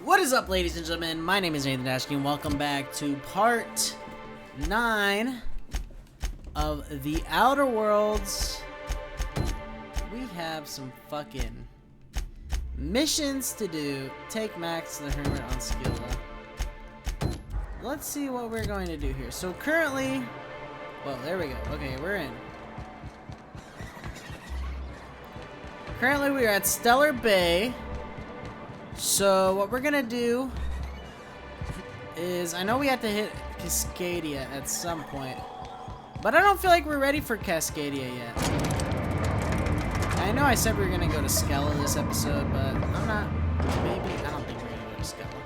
What is up, ladies and gentlemen? My name is Nathan Dashkin, and welcome back to part 9 of The Outer Worlds. We have some fucking missions to do. Take Max the Hermit on Skilla. Let's see what we're going to do here. So currently, well, there we go. Okay, we're in. Currently, we are at Stellar Bay. So what we're gonna do is, I know we have to hit Cascadia at some point, but I don't feel like we're ready for Cascadia yet. I know I said we were gonna go to Skella this episode, but I'm not. Maybe I don't think we're gonna go to Skella.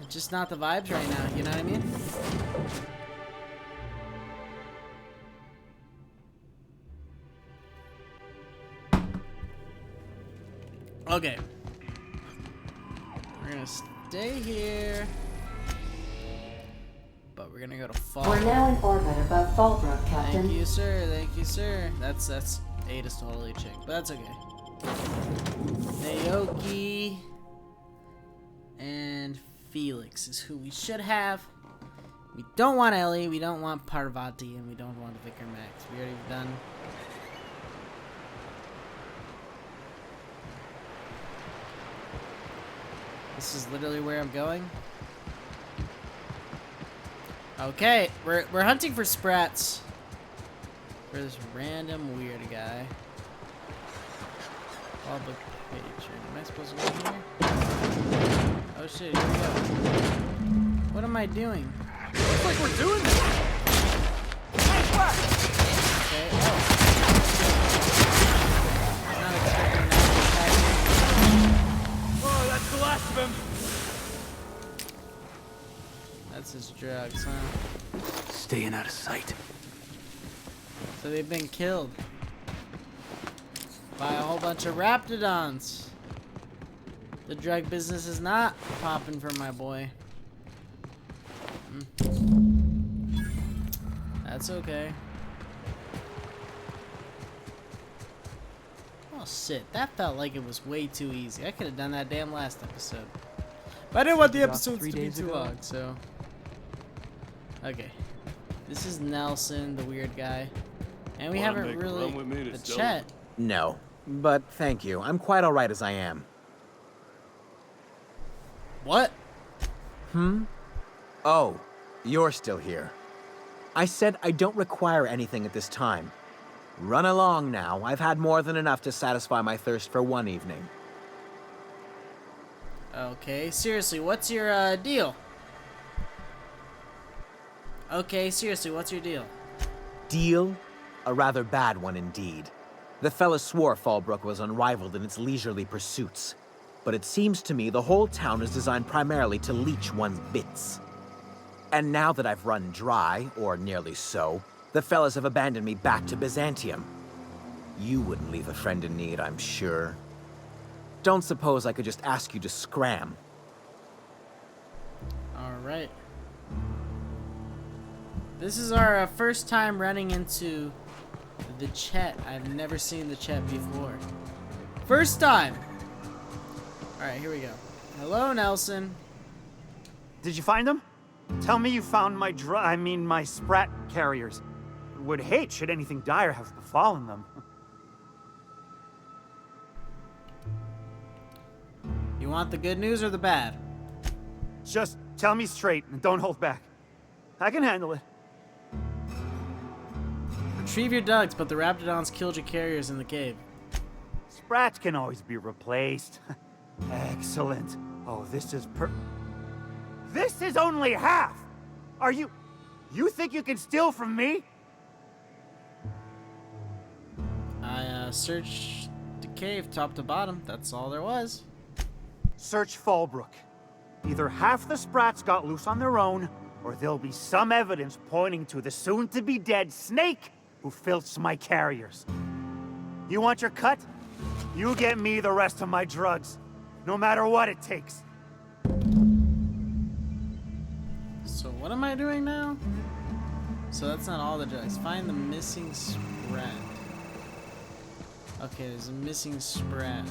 It's just not the vibes right now. You know what I mean? Okay. We're gonna stay here. But we're gonna go to Fall. We're now in orbit above Fallbrook, Captain. Thank you, sir. Thank you, sir. That's Ada's totally chick, but that's okay. Naoki and Felix is who we should have. We don't want Ellie, we don't want Parvati, and we don't want Vicar Max. We already done. This is literally where I'm going. Okay, we're hunting for Sprats. For this random weird guy. Public page. Am I supposed to go here? Oh shit, here we go. What am I doing? Looks like we're doing this. Okay, oh. Not expecting that to Oh, that's the last of him. That's his drugs, huh? Staying out of sight. So they've been killed by a whole bunch of Raptidons. The drug business is not popping for my boy. That's okay. Oh shit, that felt like it was way too easy. I could have done that damn last episode. But I didn't want the episodes to be too long, so. Okay. This is Nelson, the weird guy. And we haven't really. The Chet. No, but thank you. I'm quite alright as I am. What? Oh, you're still here. I said I don't require anything at this time. Run along now. I've had more than enough to satisfy my thirst for one evening. Okay, seriously, what's your deal? Okay, seriously, what's your deal? Deal? A rather bad one indeed. The fella swore Fallbrook was unrivaled in its leisurely pursuits. But it seems to me the whole town is designed primarily to leech one's bits. And now that I've run dry, or nearly so, the fellas have abandoned me back to Byzantium. You wouldn't leave a friend in need, I'm sure. Don't suppose I could just ask you to scram. Alright. This is our first time running into the Chet. I've never seen the Chet before. First time! Alright, here we go. Hello, Nelson. Did you find them? Tell me you found my my Sprat carriers. Would hate should anything dire have befallen them. You want the good news or the bad? Just tell me straight and don't hold back. I can handle it. Retrieve your ducks, but the Raptidons killed your carriers in the cave. Sprats can always be replaced. Excellent. Oh, this is This is only half! Are you think you can steal from me? I searched the cave top to bottom. That's all there was. Search Fallbrook. Either half the Sprats got loose on their own, or there'll be some evidence pointing to the soon-to-be-dead Snake who filched my carriers. You want your cut? You get me the rest of my drugs, no matter what it takes. So what am I doing now? So that's not all the drugs. Find the missing Sprat. Okay, there's a missing Sprat.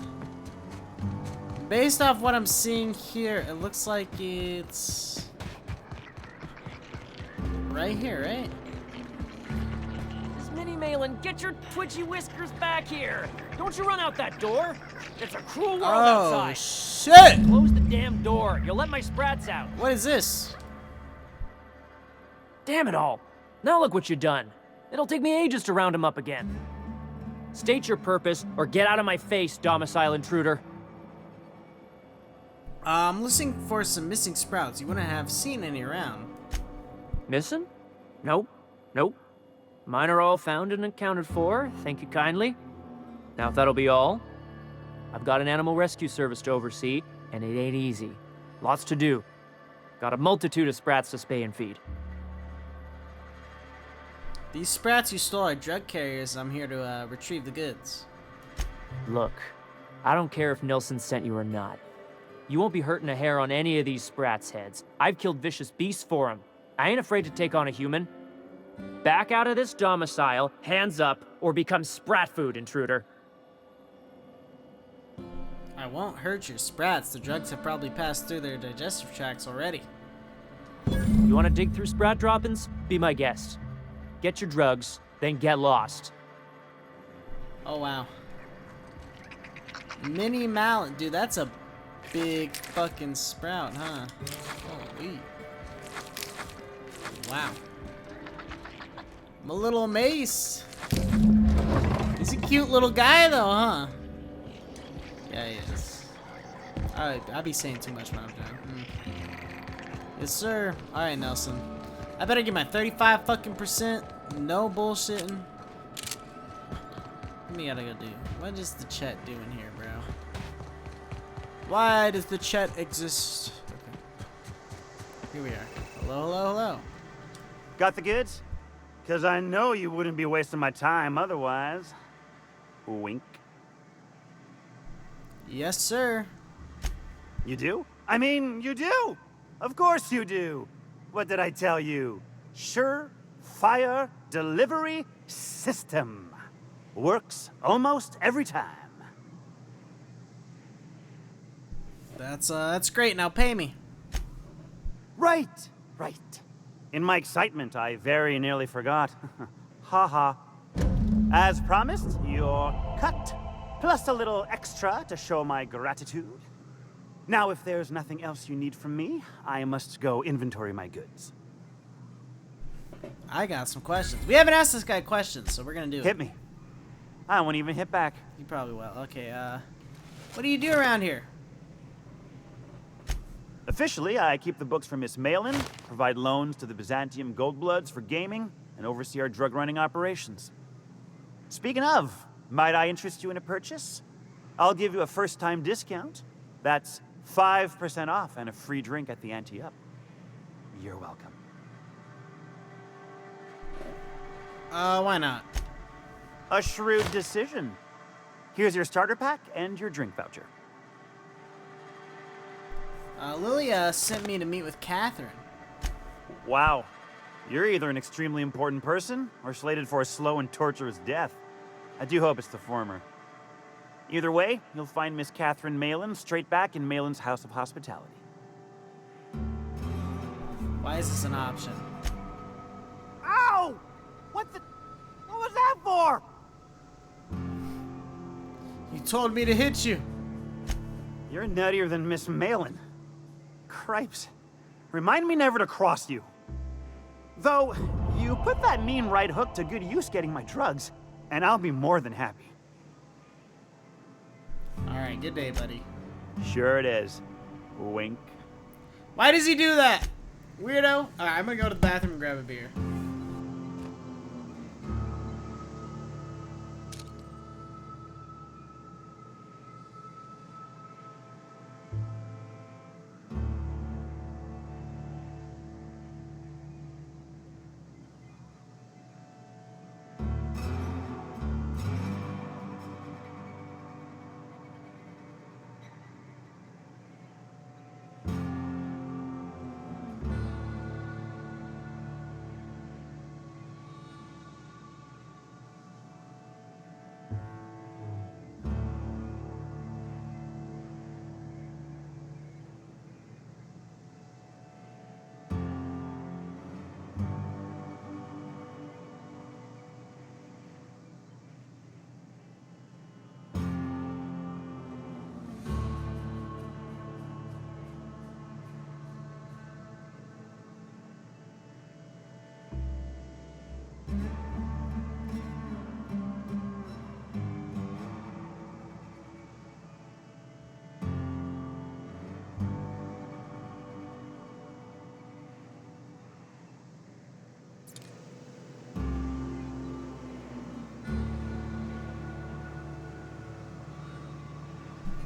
based off what I'm seeing here, it looks like it's right here, right? Minnie Malin, get your twitchy whiskers back here! Don't you run out that door! It's a cruel world Oh, outside! shit! Close the damn door! You'll let my sprats out! What is this? Damn it all! Now look what you done! It'll take me ages to round him up again. State your purpose, or get out of my face, domicile intruder. I'm listening for some missing sprouts. You wouldn't have seen any around. Missing? Nope. Nope. Mine are all found and accounted for, thank you kindly. Now if that'll be all, I've got an animal rescue service to oversee, and it ain't easy. Lots to do. Got a multitude of sprats to spay and feed. These sprats you stole are drug carriers. I'm here to retrieve the goods. Look, I don't care if Nilsson sent you or not. You won't be hurting a hair on any of these sprats' heads. I've killed vicious beasts for them. I ain't afraid to take on a human. Back out of this domicile, hands up, or become sprat food, intruder. I won't hurt your sprats. The drugs have probably passed through their digestive tracts already. You want to dig through sprat droppings? Be my guest. Get your drugs, then get lost. Oh, wow. Minnie Malin. Dude, that's a big fucking sprout, huh? Holy. Wow. I'm a little amazed. He's a cute little guy, though, huh? Yeah, he is. I'll be saying too much when I'm done. Yes, sir. All right, Nelson. I better get my 35 fucking %. No bullshitting. What do you gotta go do? What is the chat doing here, bro? Why does the chat exist? Okay. Here we are. Hello, hello, hello. Got the goods? Because I know you wouldn't be wasting my time otherwise. Wink. Yes, sir. You do? I mean, you do! Of course you do! What did I tell you? Sure-fire delivery system. Works almost every time. That's great. Now pay me. Right. In my excitement, I very nearly forgot. Ha ha. As promised, your cut, plus a little extra to show my gratitude. Now, if there's nothing else you need from me, I must go inventory my goods. I got some questions. We haven't asked this guy questions, so we're gonna do it. Hit me. I won't even hit back. You probably will. Okay, what do you do around here? Officially, I keep the books for Miss Malin, provide loans to the Byzantium Goldbloods for gaming, and oversee our drug-running operations. Speaking of, might I interest you in a purchase? I'll give you a first-time discount. That's 5% off and a free drink at the ante up. You're welcome. Why not? A shrewd decision. Here's your starter pack and your drink voucher. Lilia sent me to meet with Catherine. Wow. You're either an extremely important person or slated for a slow and torturous death. I do hope it's the former. Either way, you'll find Miss Catherine Malin straight back in Malin's House of Hospitality. Why is this an option? Ow! What was that for? You told me to hit you. You're nuttier than Miss Malin. Cripes. Remind me never to cross you. Though, you put that mean right hook to good use getting my drugs, and I'll be more than happy. Alright, good day, buddy. Sure it is. Wink. Why does he do that? Weirdo. Alright, I'm gonna go to the bathroom and grab a beer.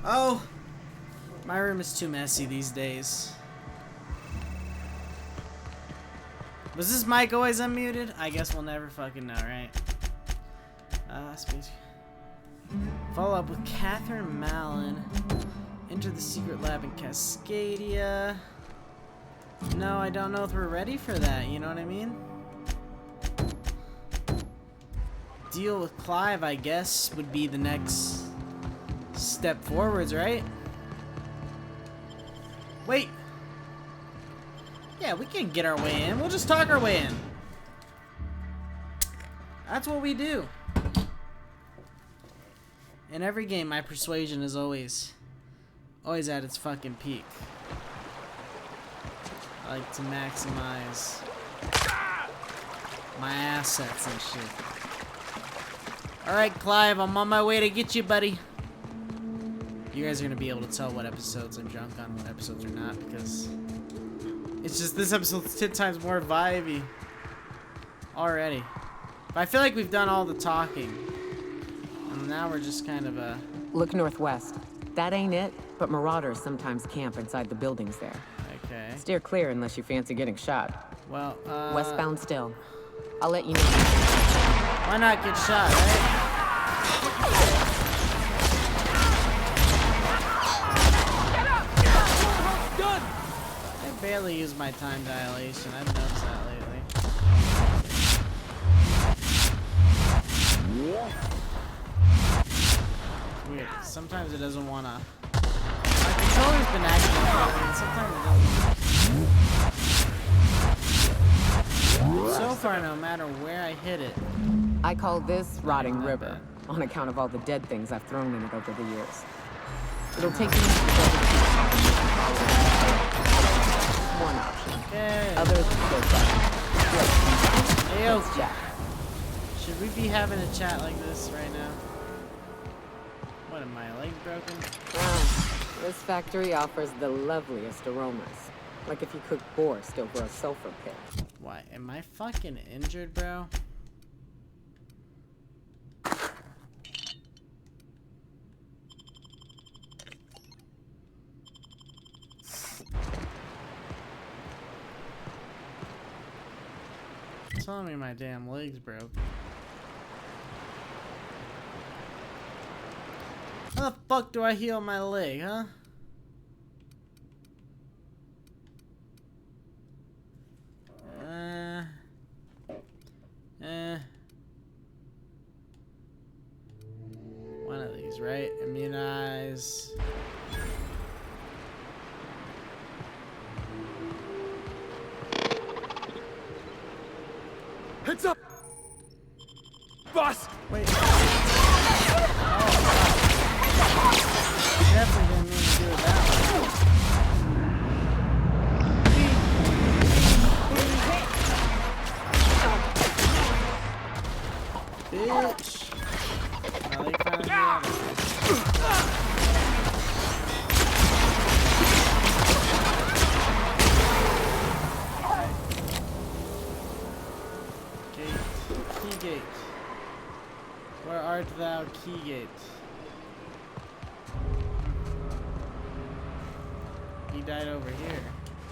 Oh, my room is too messy these days. Was this mic always unmuted? I guess we'll never fucking know, right? Space. Follow up with Catherine Mallon. Enter the secret lab in Cascadia. No, I don't know if we're ready for that, you know what I mean? Deal with Clive, I guess, would be the next step forwards, right? Wait. Yeah, we can get our way in. We'll just talk our way in. That's what we do. In every game, my persuasion is always at its fucking peak. I like to maximize my assets and shit. Alright, Clive, I'm on my way to get you, buddy. You guys are gonna be able to tell what episodes I'm drunk on, what episodes are not, because it's just this episode's 10 times more vibey already. But I feel like we've done all the talking. And now we're just kind of Look northwest. That ain't it, but marauders sometimes camp inside the buildings there. okay. Steer clear unless you fancy getting shot. Well, Westbound still. I'll let you know. why not get shot, right? I barely use my time dilation. I've noticed that lately. Weird. Sometimes it doesn't wanna. My controller's been acting up, and sometimes it doesn't. So far, no matter where I hit it. I call this Rotting Not River, bad. on account of all the dead things I've thrown in it over the years. It'll take you one option. Okay. Others go back. Hey, yo. Let's chat. Should we be having a chat like this right now? What, am I leg broken? This factory offers the loveliest aromas. Like if you cook boar still for a sulfur pit. Why? Am I fucking injured, bro? Telling me my damn leg's broke. How the fuck do I heal my leg, huh? One of these, right? Immunize. Heads up! Boss! Wait. Oh, definitely didn't mean to do it that way. Bitch. Oh, they found me out. Keygate. Where art thou, Keygate? He died over here.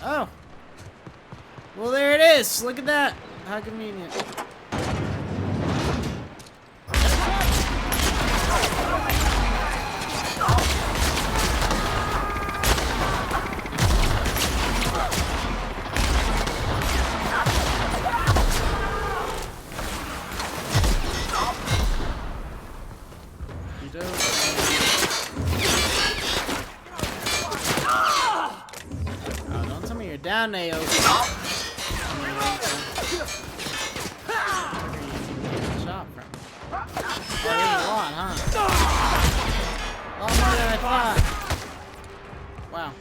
Oh! Well, there it is! Look at that! How convenient. Oh, don't tell me you're down, Naoki. Where are you getting shot from? Oh, there's a lot, huh? A lot more than I thought. Wow.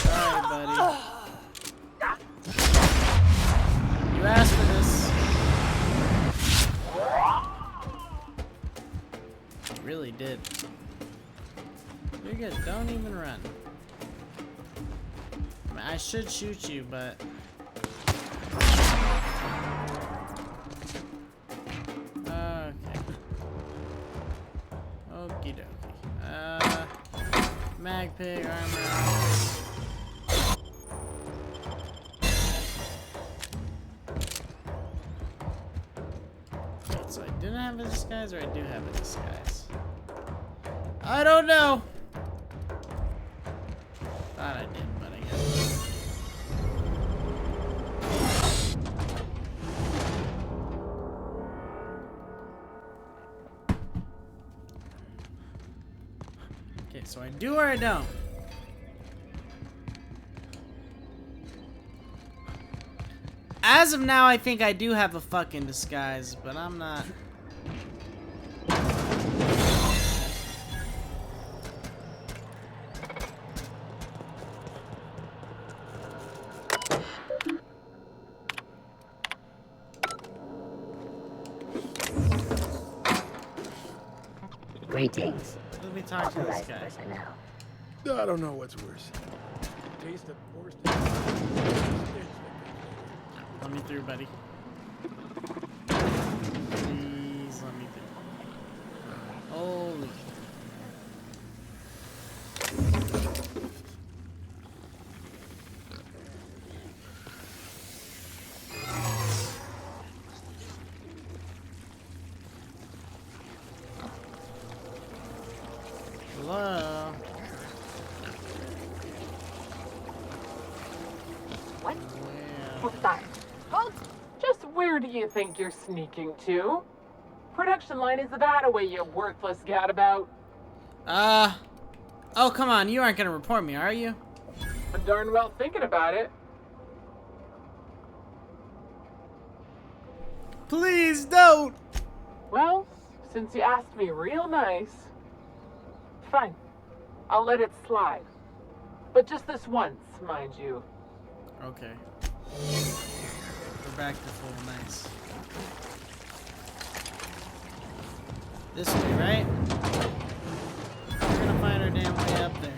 Sorry, buddy. You asked for this. You really did. You're good. Don't even run. I mean, I I should shoot you, but... Okay. Okie dokie. Mag pig, armor. Wait, so I didn't have a disguise, or I do have a disguise? I don't know! Thought I did, but I guess. Okay, so I do or I don't? As of now, I think I do have a fucking disguise, but I'm not... Greetings. Let me talk to this Authorized guy. personnel. I don't know what's worse. Taste of worst. Let me through, buddy. Please let me through. Holy. Hello. What? Where? Hold on. Hold. Just where do you think you're sneaking to? Production line is that away, you worthless gadabout. Oh, come on. You aren't gonna report me, are you? I'm darn well thinking about it. Please don't. Well, since you asked me real nice, fine. I'll let it slide. But just this once, mind you. Okay. We're back to full nice. This way, right? We're gonna find our damn way up there.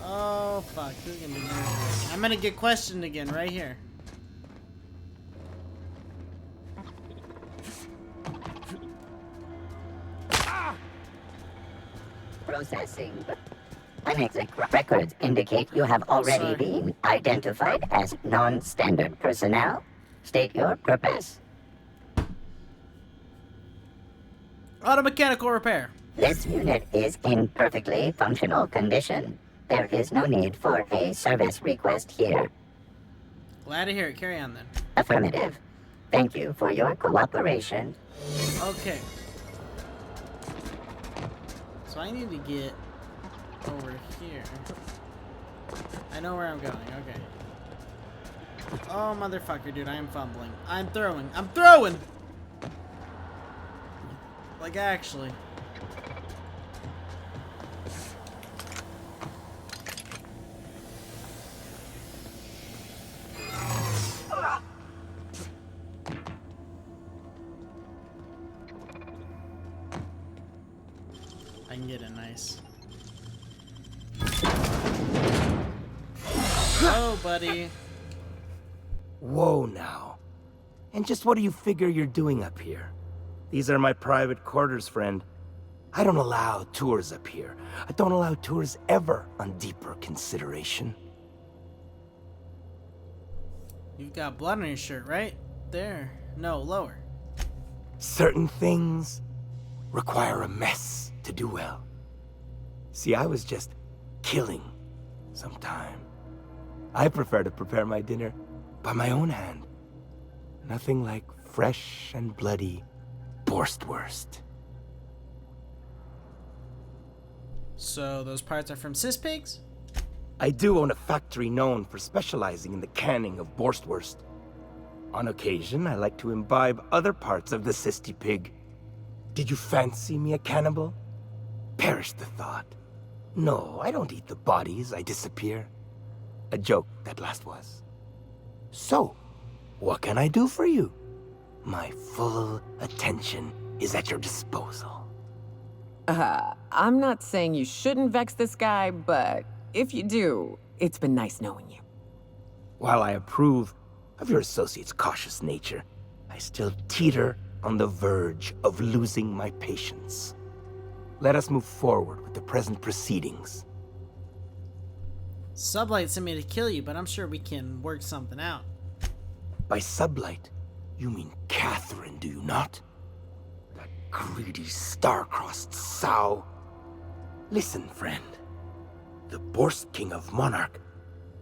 Oh fuck, this is gonna be nervous. I'm gonna get questioned again right here. Processing. Forensic records indicate you have already Sorry. been identified as non-standard personnel. State your purpose. Automechanical repair. This unit is in perfectly functional condition. There is no need for a service request here. Glad to hear it. Carry on then. Affirmative. Thank you for your cooperation. Okay. So I need to get over here. I know where I'm going. Okay. Oh, motherfucker, dude. I am fumbling. I'm throwing. I'm throwing! Like, actually. I can get it nice. Oh, buddy. Whoa now. And just what do you figure you're doing up here? These are my private quarters, friend. I don't allow tours up here. I don't allow tours ever on deeper consideration. You've got blood on your shirt, right? There. No, lower. Certain things require a mess to do well. See, I was just killing some time. I prefer to prepare my dinner by my own hand. Nothing like fresh and bloody Borstwurst. So those parts are from cis pigs? I do own a factory known for specializing in the canning of Borstwurst. On occasion, I like to imbibe other parts of the cysty pig. Did you fancy me a cannibal? Perish the thought. No, I don't eat the bodies, I disappear. A joke, that last was. So, what can I do for you? my full attention is at your disposal. I'm not saying you shouldn't vex this guy, but if you do, it's been nice knowing you. While I approve of your associate's cautious nature, I still teeter on the verge of losing my patience. Let us move forward with the present proceedings. Sublight sent me to kill you, but I'm sure we can work something out. By Sublight, you mean Catherine, do you not? That greedy, star-crossed sow. Listen, friend. The Borst King of Monarch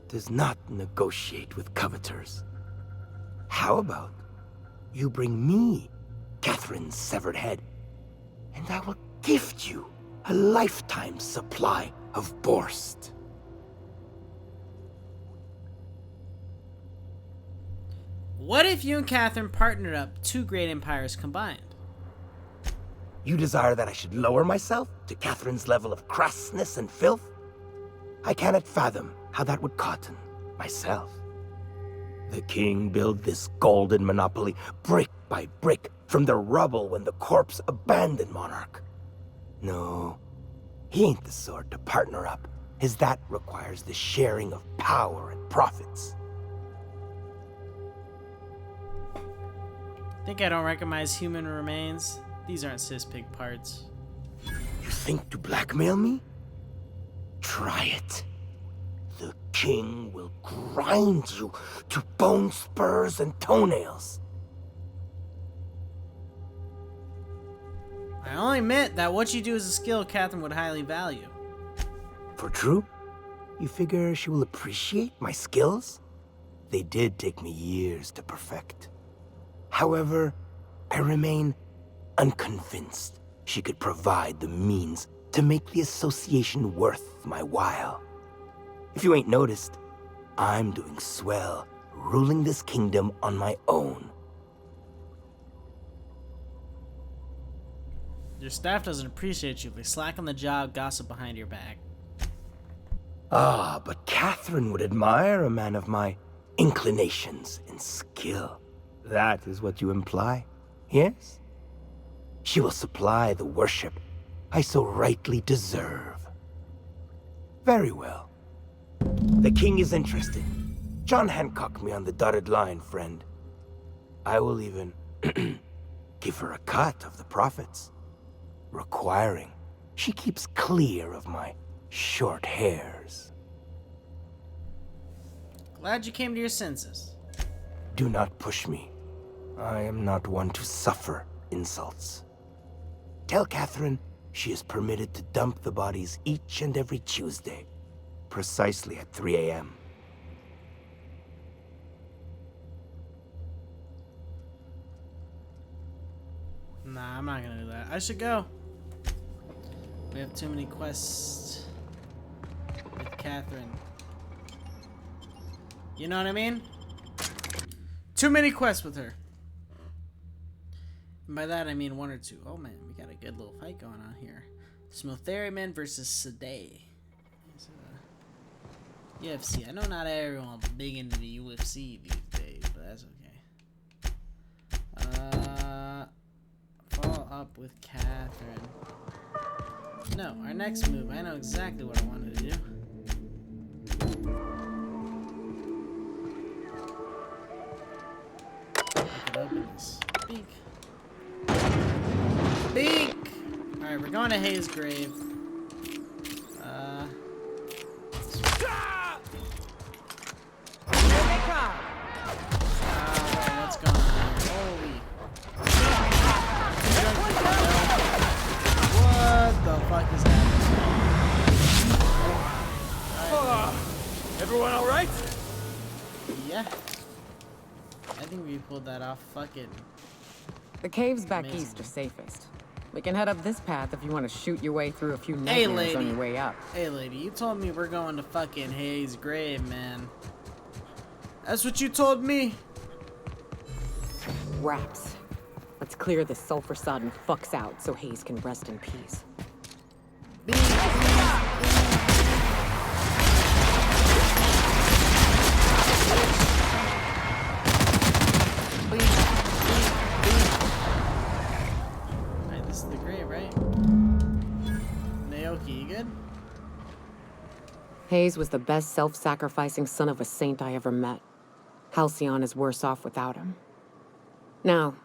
does not negotiate with coveters. How about you bring me Catherine's severed head, and I will gift you a lifetime supply of Borst. What if you and Catherine partnered up, two great empires combined? You desire that I should lower myself to Catherine's level of crassness and filth? I cannot fathom how that would cotton myself. The king built this golden monopoly brick by brick from the rubble when the corpse abandoned Monarch. No, he ain't the sort to partner up, as that requires the sharing of power and profits. Think I don't recognize human remains? These aren't Cispig parts. You think to blackmail me? Try it. The king will grind you to bone spurs and toenails. I only admit that what you do is a skill Catherine would highly value. For true? You figure she will appreciate my skills? They did take me years to perfect. However, I remain unconvinced she could provide the means to make the association worth my while. If you ain't noticed, I'm doing swell, ruling this kingdom on my own. Your staff doesn't appreciate you. They slack on the job, gossip behind your back. Ah, but Catherine would admire a man of my inclinations and skill. That is what you imply, yes? She will supply the worship I so rightly deserve. Very well. The king is interested. John Hancock me on the dotted line, friend. I will even give her a cut of the profits, requiring she keeps clear of my short hairs. Glad you came to your senses. Do not push me. I am not one to suffer insults. Tell Catherine she is permitted to dump the bodies each and every Tuesday, precisely at 3 a.m. Nah, I'm not gonna do that. I should go. We have too many quests with Catherine. You know what I mean? Too many quests with her. And by that I mean one or two. Oh man, we got a good little fight going on here. Smotheriman versus Sadei. UFC. I know not everyone's big into the UFC these days, but that's okay. Follow up with Catherine. No, our next move. I know exactly what I wanted to do. I could open this. Beak. Beak! Alright, we're going to Hayes' grave. What's going on here? Holy. What the fuck is happening? Everyone all right? Yeah. I think we pulled that off. Fucking. The caves back Amazing. east are safest. We can head up this path if you want to shoot your way through a few Hey, nightmares on lady. your way up. Hey, lady, you told me we're going to fucking Hayes' grave, man. That's what you told me. Raps. Let's clear this sulfur-sodden fucks out so Hayes can rest in peace. Hayes was the best self-sacrificing son of a saint I ever met. Halcyon is worse off without him. Now,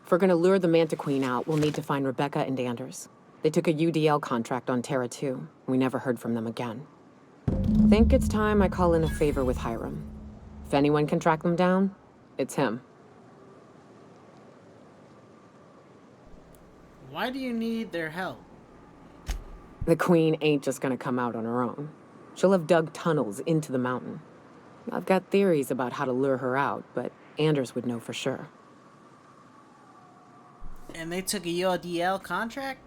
if we're gonna lure the Manta Queen out, we'll need to find Rebecca and Anders. They took a UDL contract on Terra 2. We never heard from them again. Think it's time I call in a favor with Hiram. If anyone can track them down, it's him. Why do you need their help? The Queen ain't just gonna come out on her own. She'll have dug tunnels into the mountain. I've got theories about how to lure her out, but Anders would know for sure. And they took a UDL contract?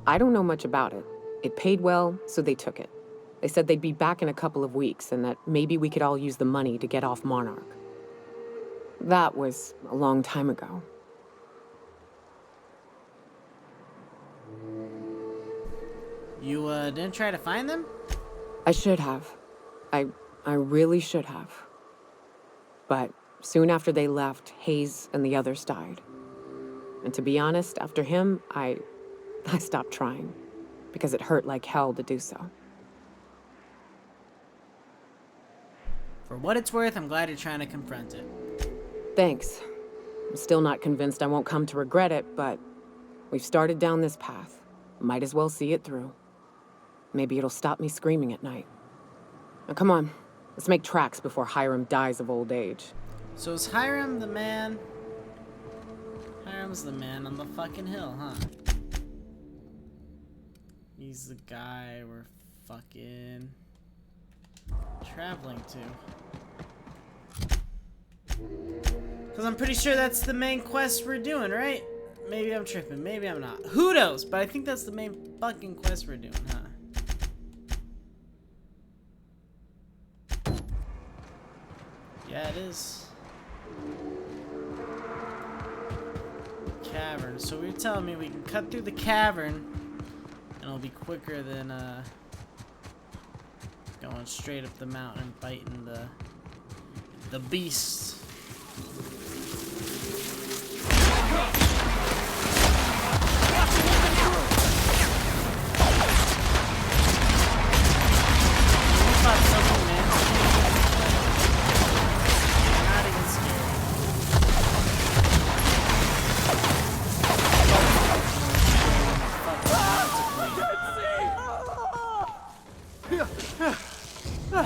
I don't know much about it. It paid well, so they took it. They said they'd be back in a couple of weeks, and that maybe we could all use the money to get off Monarch. That was a long time ago. You, didn't try to find them? I should have. I really should have. But soon after they left, Hayes and the others died. And to be honest, after him, I stopped trying. Because it hurt like hell to do so. For what it's worth, I'm glad you're trying to confront it. Thanks. I'm still not convinced I won't come to regret it, but we've started down this path. Might as well see it through. Maybe it'll stop me screaming at night. Now come on, let's make tracks before Hiram dies of old age. So is Hiram the man? Hiram's the man on the fucking hill, huh? He's the guy we're fucking traveling to. Because I'm pretty sure that's the main quest we're doing, right? Maybe I'm tripping, maybe I'm not. Who knows? But I think that's the main fucking quest we're doing, huh? Yeah, it is. Cavern. So you're telling me we can cut through the cavern and it'll be quicker than going straight up the mountain and fighting the beast.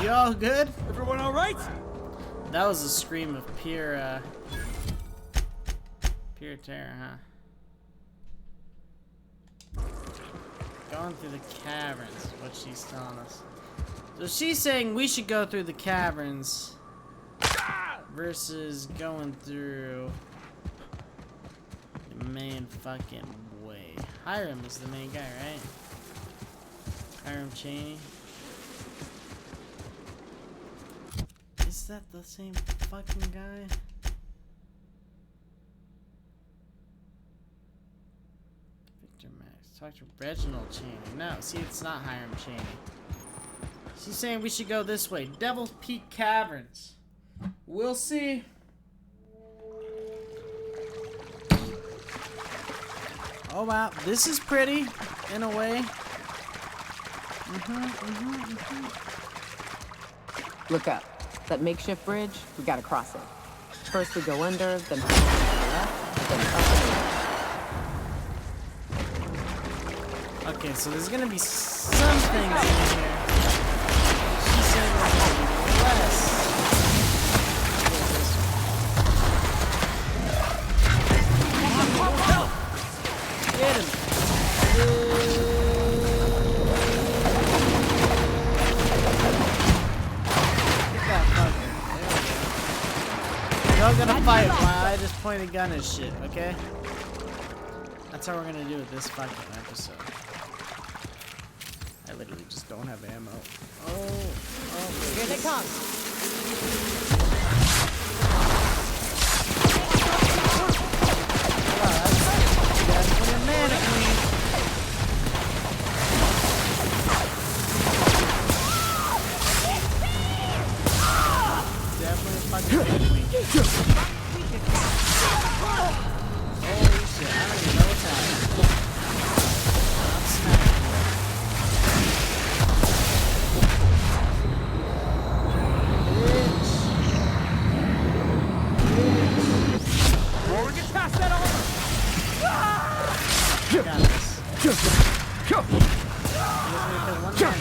You all good? Everyone all right? That was a scream of pure terror, huh? Going through the caverns is what she's telling us. So she's saying we should go through the caverns versus going through the main fucking way. Hiram is the main guy, right? Hiram Chaney. Is that the same fucking guy? Victor Max. Talk to Reginald Chaney. No, see, it's not Hiram Chaney. She's saying we should go this way. Devil's Peak Caverns. We'll see. Oh wow, this is pretty, in a way. Look up. That makeshift bridge, we gotta cross it. First we go under, then to the left, then up and over. Okay, so there's gonna be some things in here. She said we're gonna be less. Get him. Y'all gonna fight while I just point a gun at shit, okay? That's how we're gonna do it this fucking episode. I literally just don't have ammo. Oh, Here they come. Wow, that's definitely a mannequin. Definitely a fucking mannequin. Holy shit, I don't even know what's happening. I'm snapping. got this. He's gonna kill one man.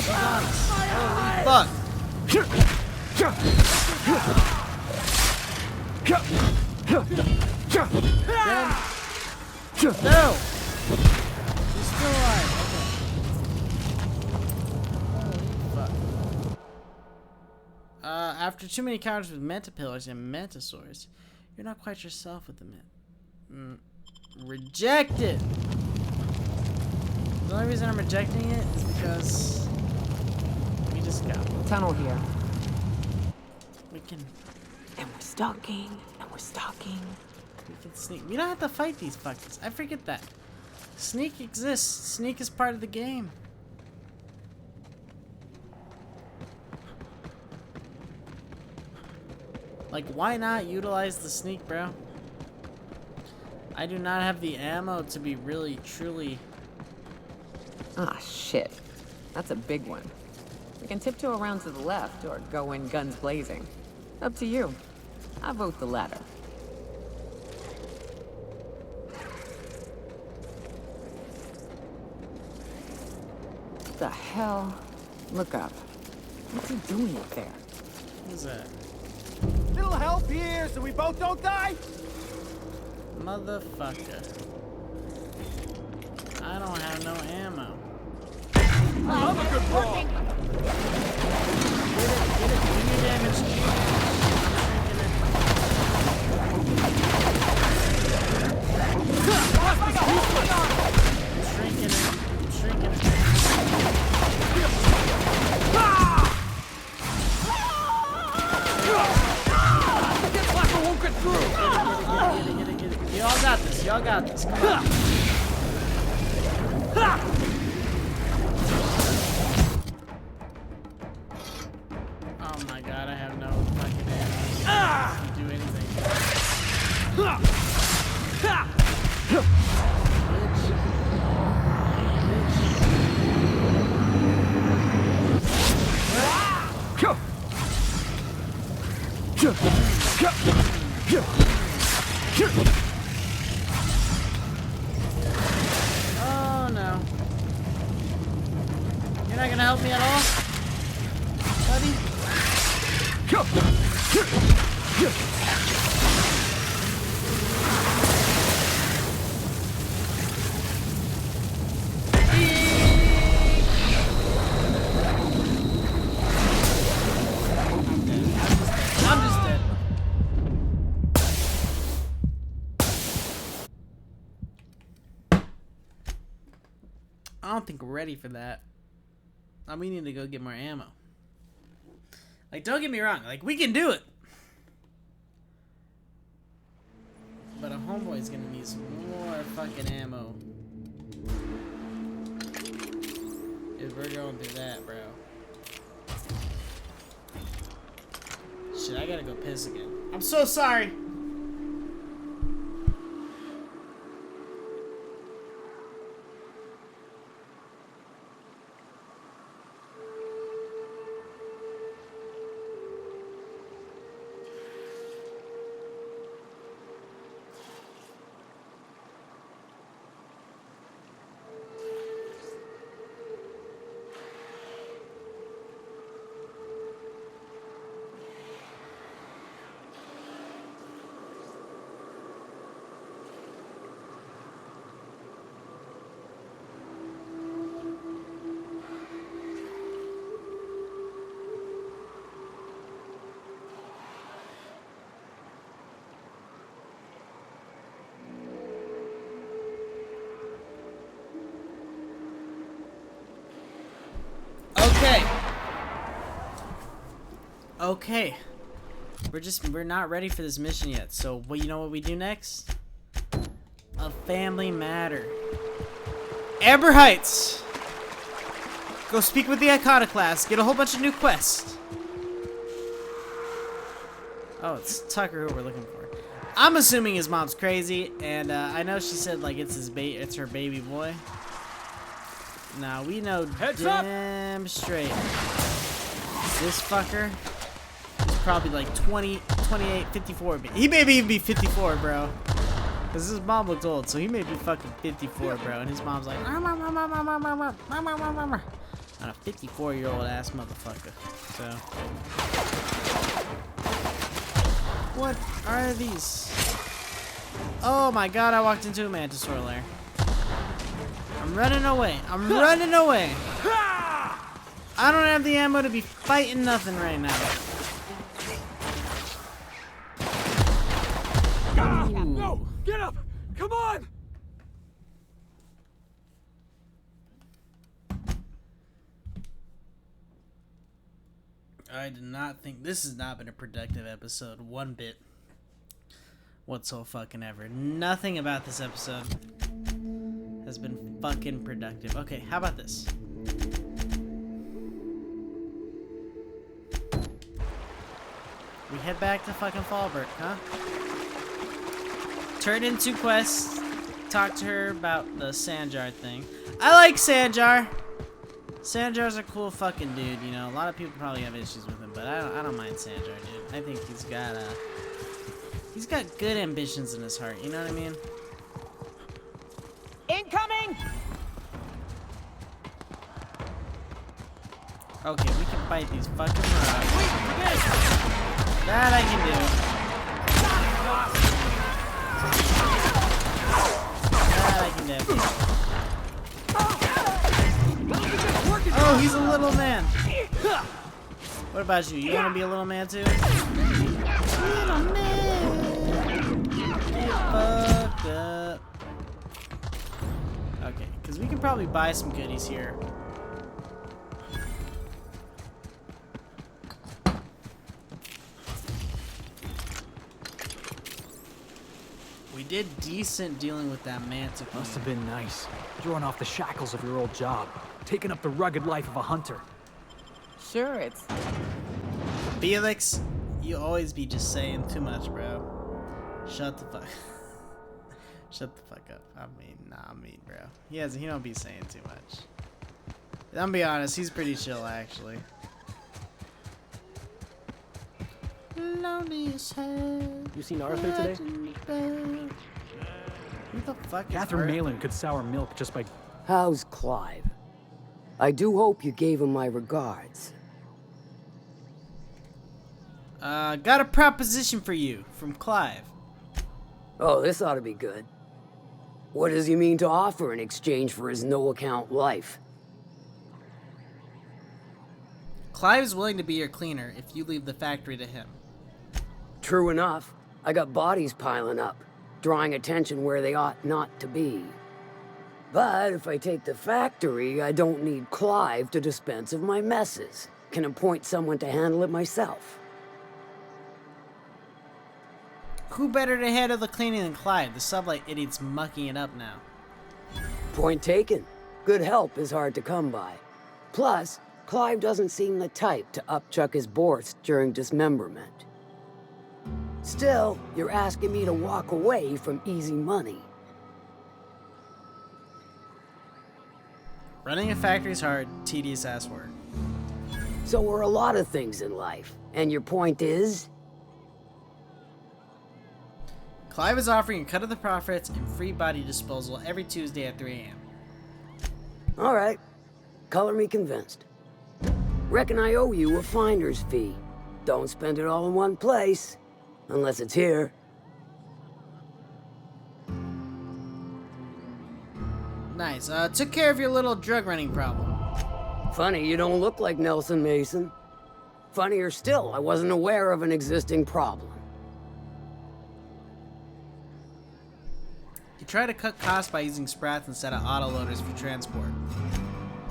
She's on us. Holy fuck. No! She's still alive. After too many encounters with Mentapillars and Mentosaurs, you're not quite yourself with the Rejected! The only reason I'm rejecting it is because we just got Tunnel here. we can And we're stalking. sneak. We don't have to fight these fuckers. I forget that. Sneak exists. Sneak is part of the game. Like, why not utilize the sneak, bro? I do not have the ammo to be really, truly... Ah, shit. That's a big one. We can tiptoe around to the left or go in guns blazing. Up to you. I vote the latter. What the hell? Look up. What's he doing up there? Who's that? Little help here so we both don't die? Motherfucker. I don't have no ammo. I'm a good bro. Get it. Do your damage. I'm shrinking it. Get it. Y'all got this. Come on. Oh my god, I have no fucking ammo to do anything. Oh no. You're not gonna help me at all? Buddy? I'm just dead. I don't think we're ready for that. We need to go get more ammo. Like, don't get me wrong. Like, we can do it. But a homeboy's gonna need some more fucking ammo. If we're going through that, bro. Shit, I gotta go piss again. I'm so sorry. Okay. We're not ready for this mission yet. So, you know what we do next? A family matter. Amber Heights. Go speak with the Iconoclast. Get a whole bunch of new quests. Oh, it's Tucker who we're looking for. I'm assuming his mom's crazy, and I know she said like it's her baby boy. Now we know damn straight. This fucker is probably like 20, 28, 54. He may even be 54, bro. Because his mom looked old, so he may be fucking 54, bro. And his mom's like, I'm a 54-year-old ass motherfucker. So, what are these? Oh my god, I walked into a Mantisaur lair. I'm running away. I'm running away. I don't have the ammo to be fighting nothing right now. No! Get up! Come on! I did not think this has not been a productive episode one bit whatsoever. Nothing about this episode has been fucking productive. Okay, how about this? We head back to fucking Fallbrook, huh? Turn in 2 quests. Talk to her about the Sanjar thing. I like Sanjar. Sanjar's a cool fucking dude, you know. A lot of people probably have issues with him, but I don't mind Sanjar, dude. I think he's got good ambitions in his heart. You know what I mean? Incoming! Okay, we can fight these fucking rocks. That I can do. That I can do. Oh, he's a little man. What about you? You want to be a little man too? Little man. Get fucked up. Okay, because we can probably buy some goodies here. We did decent dealing with that Manticore. Must have been nice. Throwing off the shackles of your old job. Taking up the rugged life of a hunter. Sure, it's... Felix, you always be just saying too much, bro. Shut the fuck... Shut the fuck up. I mean, bro. He don't be saying too much. I'm gonna be honest, he's pretty chill, actually. Lonely as hell. You seen Arthur today? Who the fuck is Catherine Arthur? Malin could sour milk just by... How's Clive? I do hope you gave him my regards. Got a proposition for you from Clive. Oh, this ought to be good. What does he mean to offer in exchange for his no-account life? Clive's willing to be your cleaner if you leave the factory to him. True enough. I got bodies piling up, drawing attention where they ought not to be. But if I take the factory, I don't need Clive to dispense of my messes. Can appoint someone to handle it myself. Who better to handle the cleaning than Clive? The sublight idiot's mucking it up now. Point taken. Good help is hard to come by. Plus, Clive doesn't seem the type to upchuck his Borst during dismemberment. Still, you're asking me to walk away from easy money. Running a factory's hard, tedious ass work. So are a lot of things in life. And your point is? Clive is offering a cut of the profits and free body disposal every Tuesday at 3 a.m. All right. Color me convinced. Reckon I owe you a finder's fee. Don't spend it all in one place. Unless it's here. Nice. Took care of your little drug running problem. Funny, you don't look like Nelson Mason. Funnier still, I wasn't aware of an existing problem. You try to cut costs by using sprats instead of autoloaders for transport.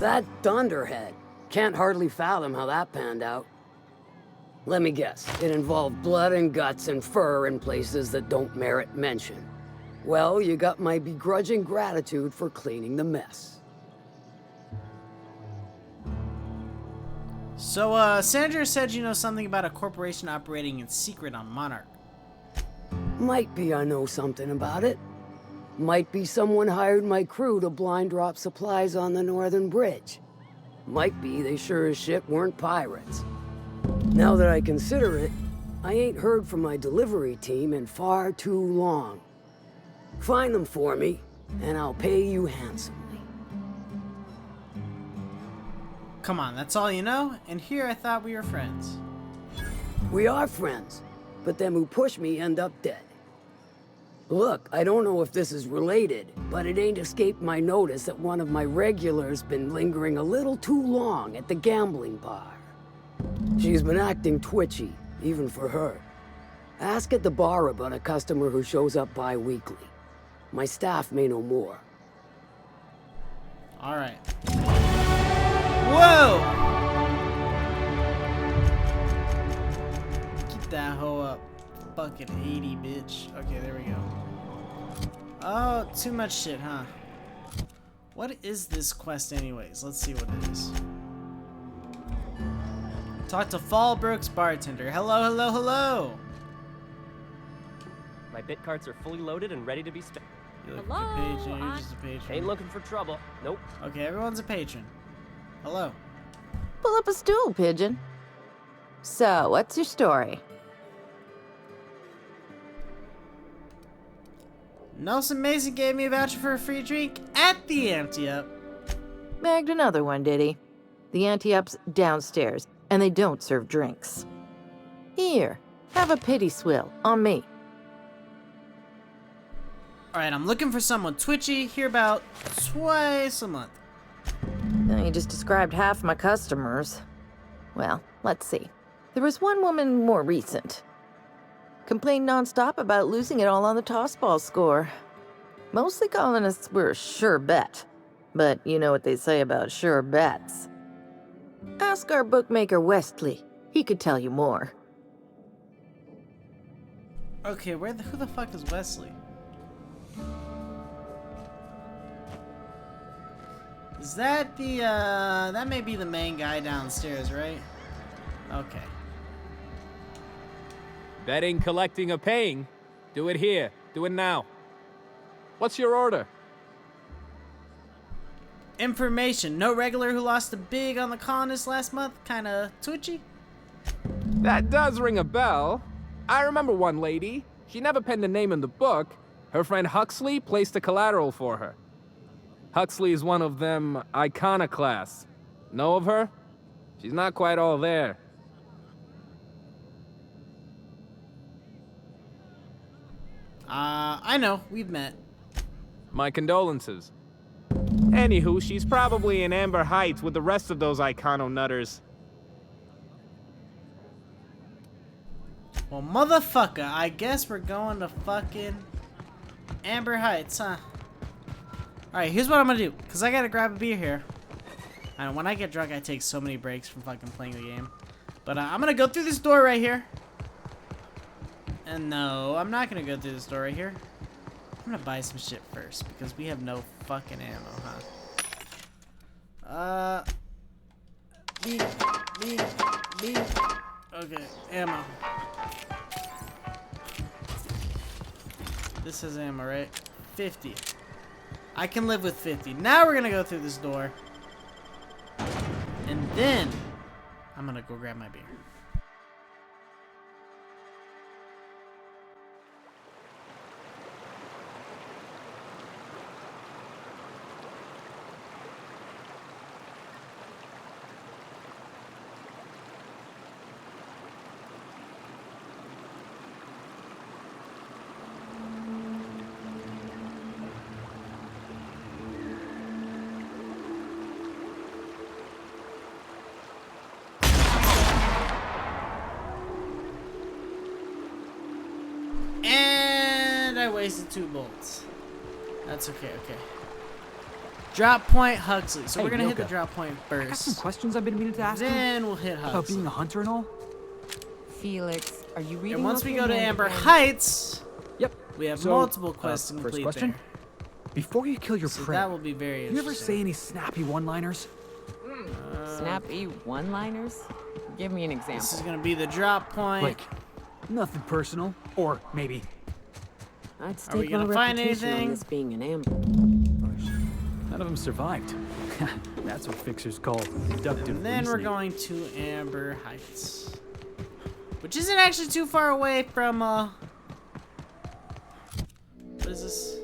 That dunderhead. Can't hardly fathom how that panned out. Let me guess, it involved blood and guts and fur in places that don't merit mention. Well, you got my begrudging gratitude for cleaning the mess. So, Sandra said you know something about a corporation operating in secret on Monarch. Might be I know something about it. Might be someone hired my crew to blind drop supplies on the Northern Bridge. Might be they sure as shit weren't pirates. Now that I consider it, I ain't heard from my delivery team in far too long. Find them for me, and I'll pay you handsomely. Come on, that's all you know? And here I thought we were friends. We are friends, but them who push me end up dead. Look, I don't know if this is related, but it ain't escaped my notice that one of my regulars been lingering a little too long at the gambling bar. She's been acting twitchy, even for her. Ask at the bar about a customer who shows up bi-weekly. My staff may know more. All right. Whoa! Keep that hoe up. Fucking 80, bitch. Okay, there we go. Oh, too much shit, huh? What is this quest anyways? Let's see what it is. Talk to Fallbrook's bartender. Hello, hello, hello! My bit cards are fully loaded and ready to be spent. You look like a patron, you're just a patron. Ain't looking for trouble. Nope. Okay, everyone's a patron. Hello. Pull up a stool, Pigeon. So, what's your story? Nelson Mason gave me a voucher for a free drink at the Empty Up. Bagged another one, did he? The Anti-Up's downstairs, and they don't serve drinks. Here, have a pity swill, on me. Alright, I'm looking for someone twitchy, here about twice a month. Now, you just described half my customers. Well, let's see. There was one woman more recent. Complained nonstop about losing it all on the tossball score. Mostly colonists were a sure bet. But you know what they say about sure bets. Ask our bookmaker Westley. He could tell you more. Okay, who the fuck is Wesley? Is that the, that may be the main guy downstairs, right? Okay. Betting, collecting, or paying? Do it here. Do it now. What's your order? Information. No regular who lost a big on the colonists last month? Kinda twitchy? That does ring a bell. I remember one lady. She never penned a name in the book. Her friend Huxley placed the collateral for her. Huxley is one of them iconoclasts. Know of her? She's not quite all there. I know. We've met. My condolences. Anywho, she's probably in Amber Heights with the rest of those icono-nutters. Well, motherfucker, I guess we're going to fucking Amber Heights, huh? Alright, here's what I'm gonna do. Because I gotta grab a beer here. And when I get drunk, I take so many breaks from fucking playing the game. But I'm gonna go through this door right here. And no, I'm not gonna go through this door right here. I'm gonna buy some shit first. Because we have no fucking ammo, huh? Beep. Okay, ammo. This has ammo, right? 50. I can live with 50. Now we're gonna go through this door. And then I'm gonna go grab my beer. I wasted 2 bolts. That's okay, okay. Drop point Huxley. So we're gonna hit the drop point first. I got some questions I've been meaning to ask Then we'll hit Huxley. About being a hunter and all. Felix, are you reading? And once we go to Amber Heights, yep, we have multiple quests to complete first question. there. Before you kill your prey, that will be very interesting. You ever say any snappy one-liners? Snappy one-liners? Give me an example. This is gonna be the drop point. Like, nothing personal, or maybe. I'd stake my reputation on this being an ambush. None of them survived. That's what fixers call deductive And then we're reasoning. going to Amber Heights, which isn't actually too far away from what is this?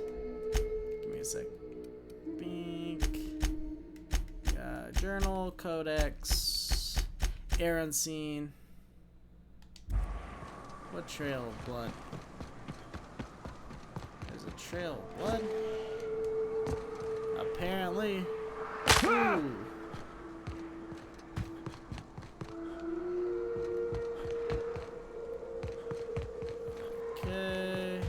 Journal, Codex, Air Unseen. What trail of blood? There's a trail of blood. Apparently. Ooh. Okay.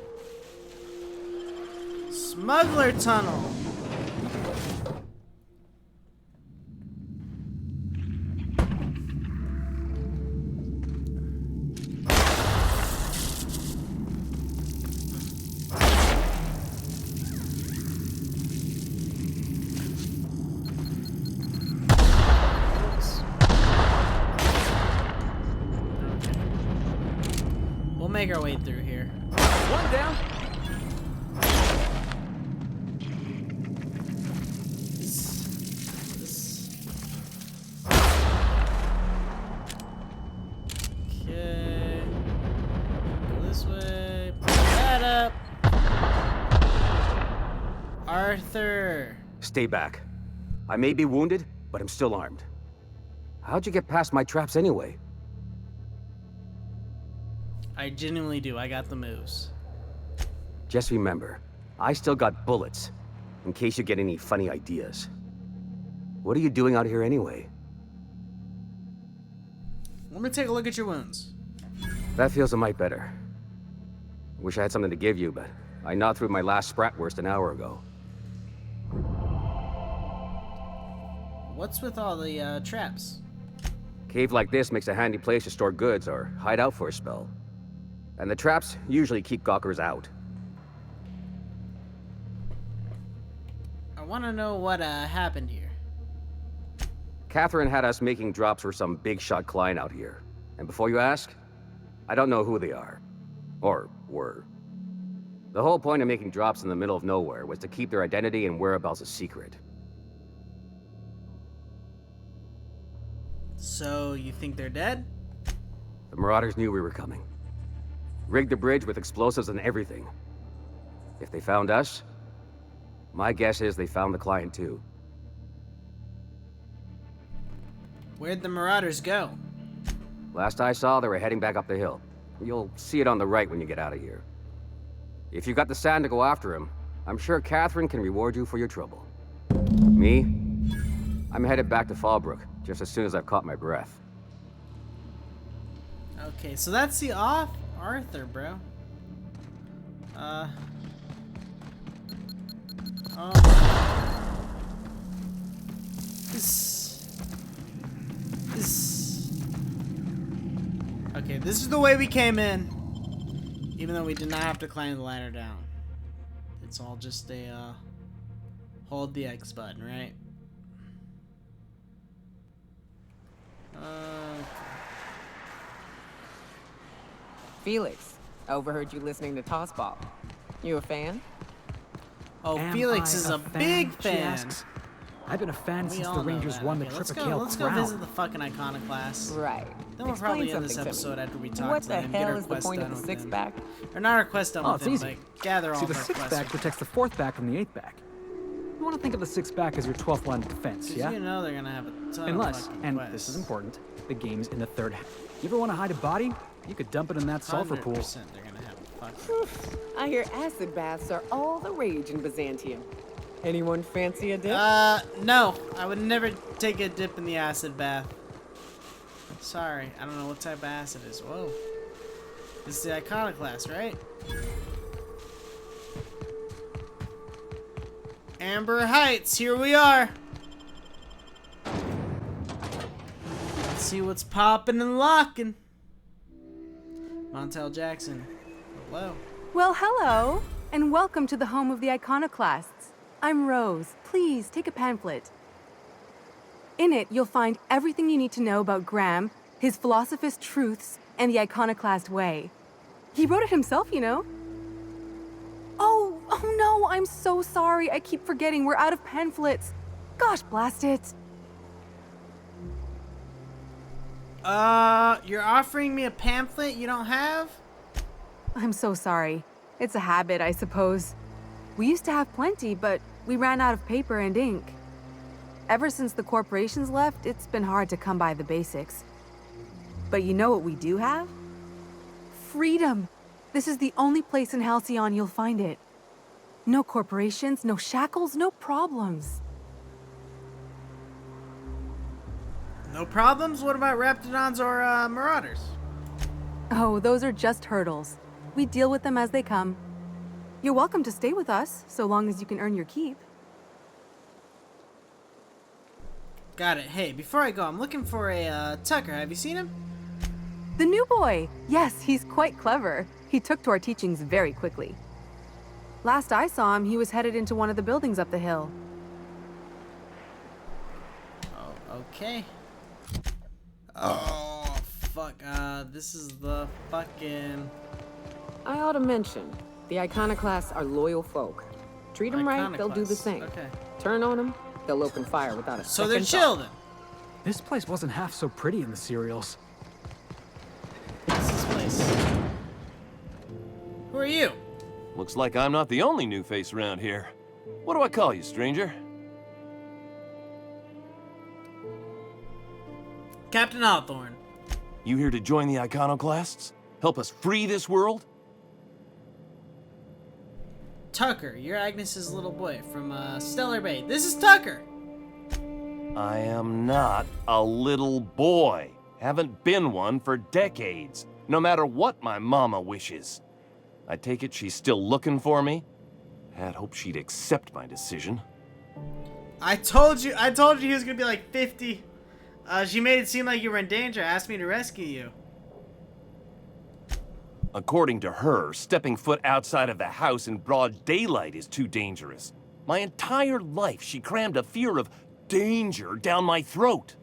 Smuggler tunnel. We'll make our way through here. One down. Okay. Go this way. Pull that up. Arthur. Stay back. I may be wounded, but I'm still armed. How'd you get past my traps anyway? I genuinely do. I got the moves. Just remember, I still got bullets, in case you get any funny ideas. What are you doing out here anyway? Let me take a look at your wounds. That feels a mite better. Wish I had something to give you, but I gnawed through my last Spratwurst an hour ago. What's with all the traps? Cave like this makes a handy place to store goods or hide out for a spell. And the traps usually keep gawkers out. I want to know what happened here. Catherine had us making drops for some big shot client out here. And before you ask, I don't know who they are. Or were. The whole point of making drops in the middle of nowhere was to keep their identity and whereabouts a secret. So, you think they're dead? The Marauders knew we were coming. Rigged the bridge with explosives and everything. If they found us, my guess is they found the client too. Where'd the Marauders go? Last I saw, they were heading back up the hill. You'll see it on the right when you get out of here. If you've got the sand to go after him, I'm sure Catherine can reward you for your trouble. Me? I'm headed back to Fallbrook, just as soon as I've caught my breath. Okay, so that's the Arthur, bro. Okay, this is the way we came in. Even though we did not have to climb the ladder down. It's all just a, hold the X button, right? Felix, I overheard you listening to Tossball. You a fan? Oh, Am Felix I is a fan? big She fan. asks. I've been a fan We since all the know Rangers that. won Okay, the let's Triple go, Kill let's crown. go visit the fucking Iconoclast. Right. Then we'll Explain probably end this something to me. episode after we talk What to the him, get hell our is the quest point done of the with six him. back? Or not our quest done Oh, with it's him, easy. but gather all See, of the our six quests. back protects the fourth back from the eighth back. You want to think of the six back as your 12th line of defense, 'Cause yeah? you know they're gonna have a ton Unless, of fucking and quests. this is important, the game's in the third half. You ever want to hide a body? You could dump it in that sulfur pool. 100% they're gonna have a fucking... I hear acid baths are all the rage in Byzantium. Anyone fancy a dip? No. I would never take a dip in the acid bath. Sorry, I don't know what type of acid it is. Whoa. This is the Iconoclast, right? Amber Heights, here we are. Let's see what's popping and locking. Montel Jackson. Hello. Well, hello, and welcome to the home of the Iconoclasts. I'm Rose. Please take a pamphlet. In it, you'll find everything you need to know about Graham, his Philosophist truths, and the Iconoclast way. He wrote it himself, you know. Oh no, I'm so sorry. I keep forgetting we're out of pamphlets. Gosh, blast it. You're offering me a pamphlet you don't have? I'm so sorry. It's a habit, I suppose. We used to have plenty, but we ran out of paper and ink. Ever since the corporations left, it's been hard to come by the basics. But you know what we do have? Freedom! This is the only place in Halcyon you'll find it. No corporations, no shackles, no problems. No problems? What about Raptidons or Marauders? Oh, those are just hurdles. We deal with them as they come. You're welcome to stay with us, so long as you can earn your keep. Got it. Hey, before I go, I'm looking for a Tucker. Have you seen him? The new boy! Yes, he's quite clever. He took to our teachings very quickly. Last I saw him, he was headed into one of the buildings up the hill. Oh, okay. Oh, fuck. This is the fucking... I ought to mention, the Iconoclasts are loyal folk. Treat them right, they'll do the same. Okay. Turn on them, they'll open fire without a second So they're thought. chill then. This place wasn't half so pretty in the serials. What's this place? Who are you? Looks like I'm not the only new face around here. What do I call you, stranger? Captain Hawthorne. You here to join the Iconoclasts? Help us free this world? Tucker, you're Agnes's little boy from Stellar Bay. This is Tucker. I am not a little boy. Haven't been one for decades, no matter what my mama wishes. I take it she's still looking for me? Had hoped she'd accept my decision. I told you he was gonna be like 50. She made it seem like you were in danger, asked me to rescue you. According to her, stepping foot outside of the house in broad daylight is too dangerous. My entire life, she crammed a fear of danger down my throat.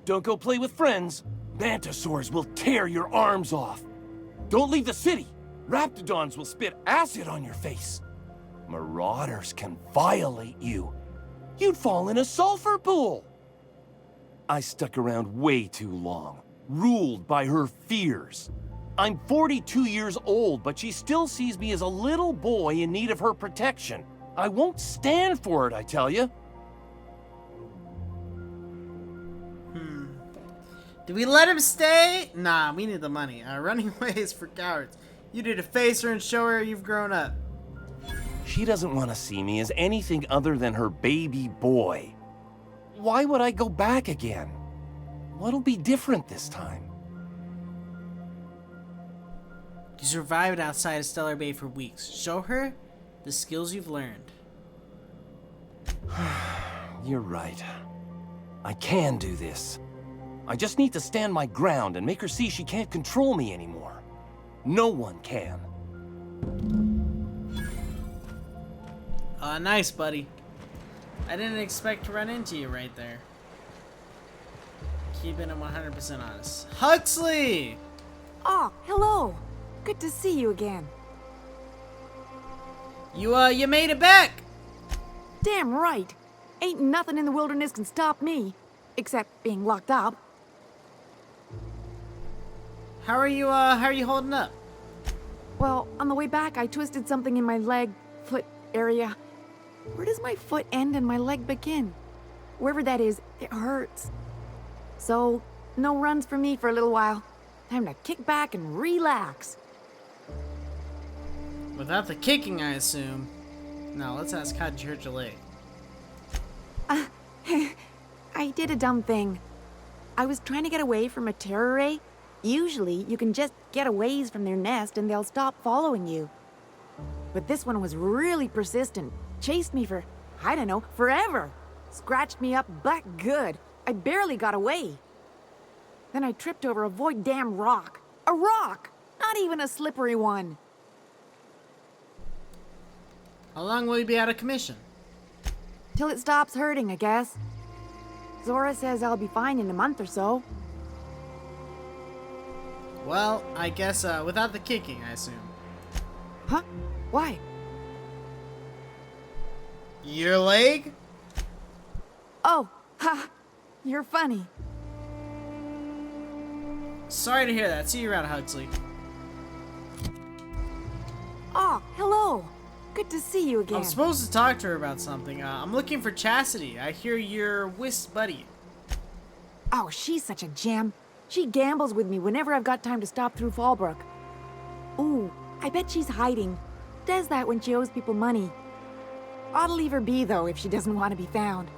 Don't go play with friends. Mantisaurs will tear your arms off. Don't leave the city. Raptidons will spit acid on your face. Marauders can violate you. You'd fall in a sulfur pool. I stuck around way too long, ruled by her fears. I'm 42 years old, but she still sees me as a little boy in need of her protection. I won't stand for it, I tell you. Do we let him stay? Nah, we need the money. Running away is for cowards. You need to face her and show her you've grown up. She doesn't want to see me as anything other than her baby boy. Why would I go back again? What'll be different this time? You survived outside of Stellar Bay for weeks. Show her the skills you've learned. You're right. I can do this. I just need to stand my ground and make her see she can't control me anymore. No one can. Nice, buddy. I didn't expect to run into you right there. Keeping it 100% honest. Huxley! Oh, hello. Good to see you again. You made it back! Damn right. Ain't nothing in the wilderness can stop me. Except being locked up. How are you holding up? Well, on the way back, I twisted something in my leg, foot area. Where does my foot end and my leg begin? Wherever that is, it hurts. So, no runs for me for a little while. Time to kick back and relax. Without the kicking, I assume. Now, let's ask how'd you hurt your leg? I did a dumb thing. I was trying to get away from a terror ray. Usually, you can just get a ways from their nest and they'll stop following you. But this one was really persistent. Chased me for, I don't know, forever. Scratched me up back good. I barely got away. Then I tripped over a void damn rock. A rock! Not even a slippery one. How long will you be out of commission? Till it stops hurting, I guess. Zora says I'll be fine in a month or so. Well, I guess without the kicking, I assume. Huh? Why? Your leg? Oh, ha! You're funny. Sorry to hear that. See you around, Huxley. Oh, hello. Good to see you again. I'm supposed to talk to her about something. I'm looking for Chastity. I hear you're Whist's buddy. Oh, she's such a gem. She gambles with me whenever I've got time to stop through Fallbrook. Ooh, I bet she's hiding. Does that when she owes people money. Ought to leave her be, though, if she doesn't want to be found.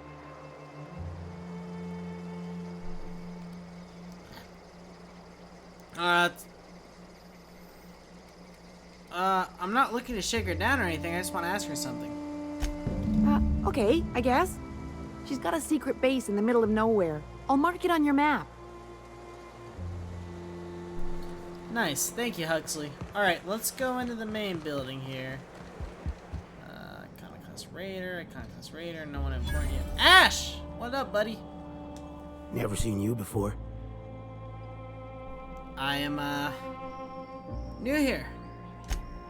I'm not looking to shake her down or anything. I just want to ask her something. Okay, I guess. She's got a secret base in the middle of nowhere. I'll mark it on your map. Nice. Thank you, Huxley. Alright, let's go into the main building here. Iconoclast Raider, no one important yet. Ash! What up, buddy? Never seen you before. I am, new here.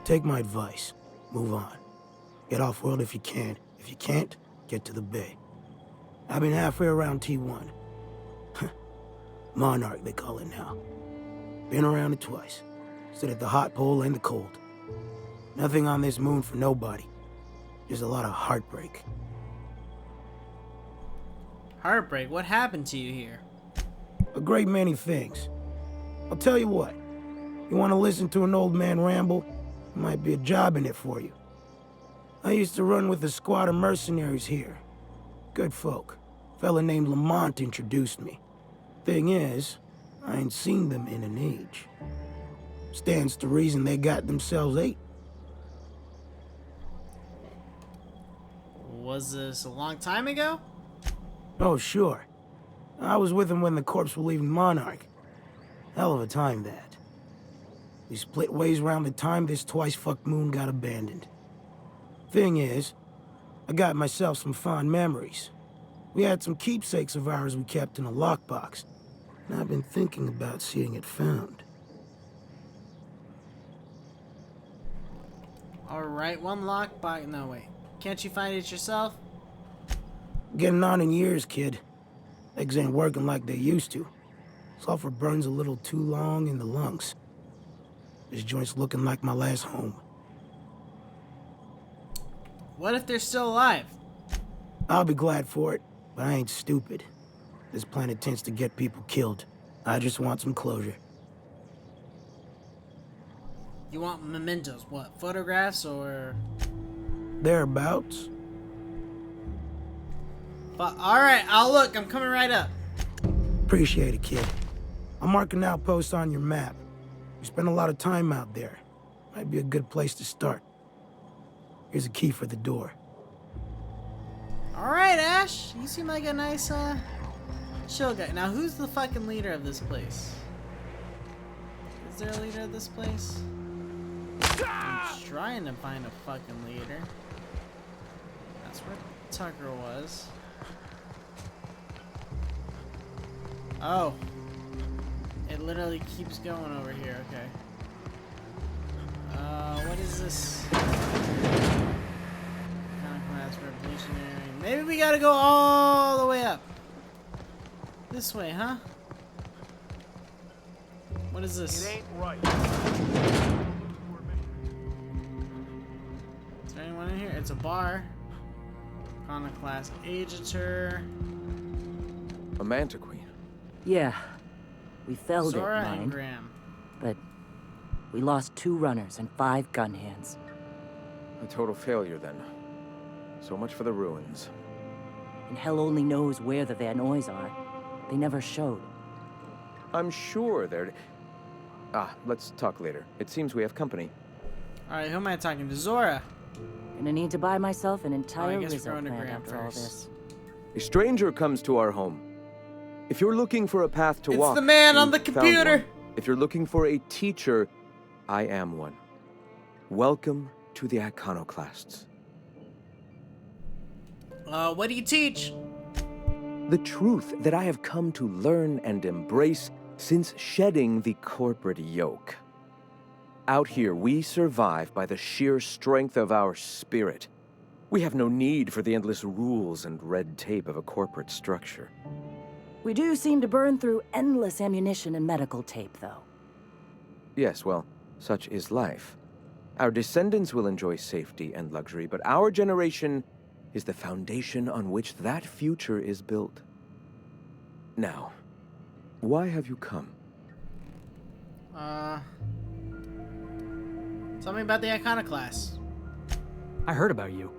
Take my advice. Move on. Get off-world if you can. If you can't, get to the bay. I've been halfway around T1. Monarch, they call it now. Been around it twice. Stood at the hot pole and the cold. Nothing on this moon for nobody. Just a lot of heartbreak. Heartbreak? What happened to you here? A great many things. I'll tell you what. You want to listen to an old man ramble? Might be a job in it for you. I used to run with a squad of mercenaries here. Good folk. Fella named Lamont introduced me. Thing is, I ain't seen them in an age. Stands to reason they got themselves ate. Was this a long time ago? Oh, sure. I was with them when the corps were leaving Monarch. Hell of a time, that. We split ways around the time this twice-fucked moon got abandoned. Thing is, I got myself some fond memories. We had some keepsakes of ours we kept in a lockbox, and I've been thinking about seeing it found. Alright, one lockbox. No, wait. Can't you find it yourself? Getting on in years, kid. Legs ain't working like they used to. Sulfur burns a little too long in the lungs. This joint's looking like my last home. What if they're still alive? I'll be glad for it, but I ain't stupid. This planet tends to get people killed. I just want some closure. You want mementos? What, photographs or... Thereabouts. But, alright, I'll look. I'm coming right up. Appreciate it, kid. I'm marking outposts on your map. You spend a lot of time out there. Might be a good place to start. Here's a key for the door. Alright, Ash. You seem like a nice, chill guy. Now, who's the fucking leader of this place? Is there a leader of this place? I'm trying to find a fucking leader. That's where Tucker was. Oh. It literally keeps going over here, okay. What is this? Iconoclast Revolutionary. Maybe we gotta go all the way up. This way, huh? What is this? It ain't right. Is there anyone in here? It's a bar. Iconoclast Agitor. A Mantiqueen. Yeah. We felled Zora it, and mind. Graham. But we lost 2 runners and 5 gun hands. A total failure, then. So much for the ruins. And hell only knows where the Vanoys are. They never showed. I'm sure they're... let's talk later. It seems we have company. Alright, who am I talking to? Zora. Gonna need to buy myself an entire I guess we're Rizzo going to plant Graham after all first. this. A stranger comes to our home. If you're looking for a path to It's walk... the man on the you've found computer. one. If you're looking for a teacher, I am one. Welcome to the Iconoclasts. What do you teach? The truth that I have come to learn and embrace since shedding the corporate yoke. Out here, we survive by the sheer strength of our spirit. We have no need for the endless rules and red tape of a corporate structure. We do seem to burn through endless ammunition and medical tape, though. Yes, well, such is life. Our descendants will enjoy safety and luxury, but our generation is the foundation on which that future is built. Now, why have you come? Tell me about the Iconoclasts. I heard about you.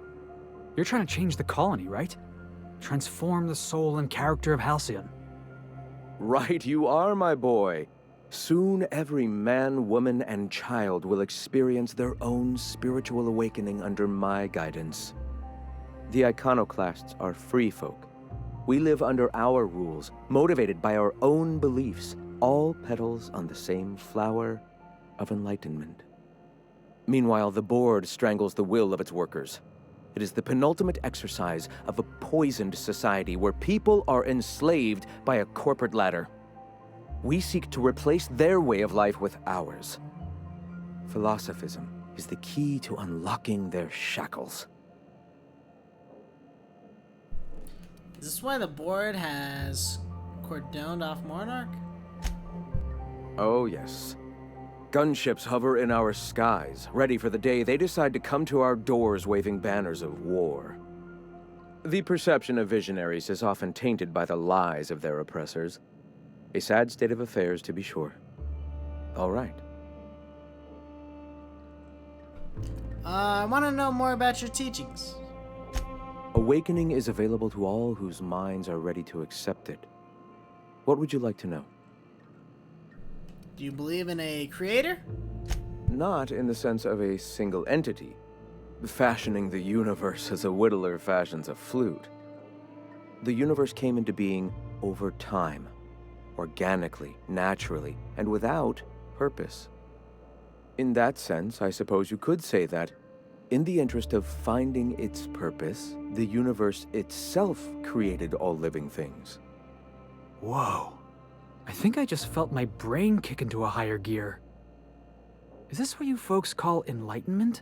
You're trying to change the colony, right? Transform the soul and character of Halcyon. Right you are, my boy. Soon every man, woman, and child will experience their own spiritual awakening under my guidance. The Iconoclasts are free folk. We live under our rules, motivated by our own beliefs, all petals on the same flower of enlightenment. Meanwhile, the Board strangles the will of its workers. It is the penultimate exercise of a poisoned society where people are enslaved by a corporate ladder. We seek to replace their way of life with ours. Philosophism is the key to unlocking their shackles. Is this why the Board has cordoned off Monarch? Oh, yes. Gunships hover in our skies, ready for the day they decide to come to our doors waving banners of war. The perception of visionaries is often tainted by the lies of their oppressors. A sad state of affairs, to be sure. All right. I want to know more about your teachings. Awakening is available to all whose minds are ready to accept it. What would you like to know? Do you believe in a creator? Not in the sense of a single entity, fashioning the universe as a whittler fashions a flute. The universe came into being over time, organically, naturally, and without purpose. In that sense, I suppose you could say that, in the interest of finding its purpose, the universe itself created all living things. Whoa. I think I just felt my brain kick into a higher gear. Is this what you folks call enlightenment?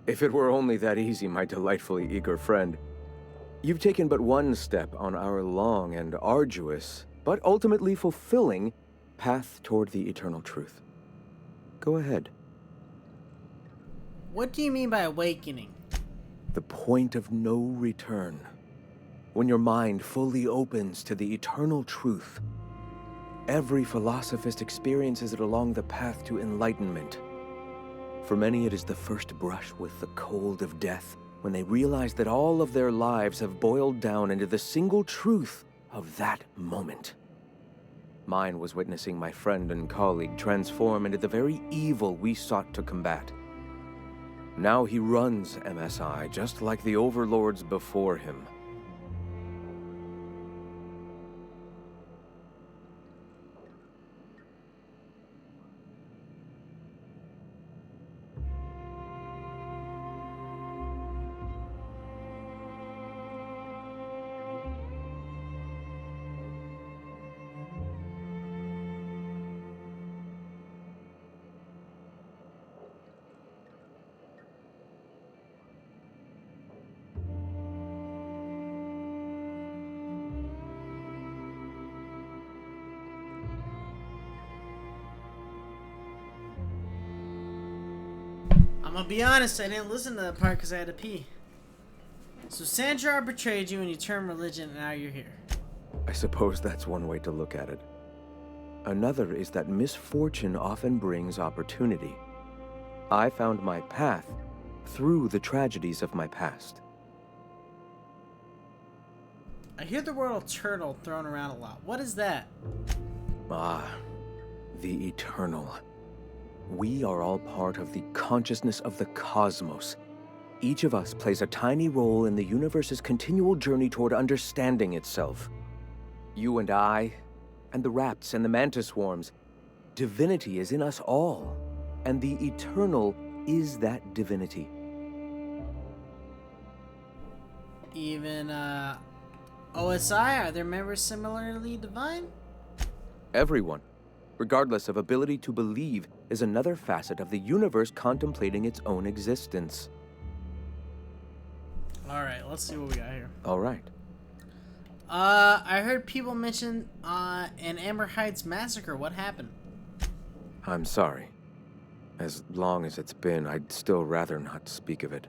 If it were only that easy, my delightfully eager friend. You've taken but one step on our long and arduous, but ultimately fulfilling, path toward the eternal truth. Go ahead. What do you mean by awakening? The point of no return. When your mind fully opens to the eternal truth. Every philosophist experiences it along the path to enlightenment. For many, it is the first brush with the cold of death, when they realize that all of their lives have boiled down into the single truth of that moment. Mine was witnessing my friend and colleague transform into the very evil we sought to combat. Now he runs MSI just like the overlords before him. I'm gonna be honest, I didn't listen to that part because I had to pee. So Sandra betrayed you and you turned religion and now you're here. I suppose that's one way to look at it. Another is that misfortune often brings opportunity. I found my path through the tragedies of my past. I hear the word eternal thrown around a lot. What is that? Ah, the eternal. We are all part of the consciousness of the cosmos. Each of us plays a tiny role in the universe's continual journey toward understanding itself. You and I, and the rats and the mantis swarms. Divinity is in us all, and the eternal is that divinity. Even, OSI, are their members similarly divine? Everyone, regardless of ability to believe, is another facet of the universe contemplating its own existence. Alright, let's see what we got here. All right. I heard people mention, an Amber Heights massacre. What happened? I'm sorry. As long as it's been, I'd still rather not speak of it.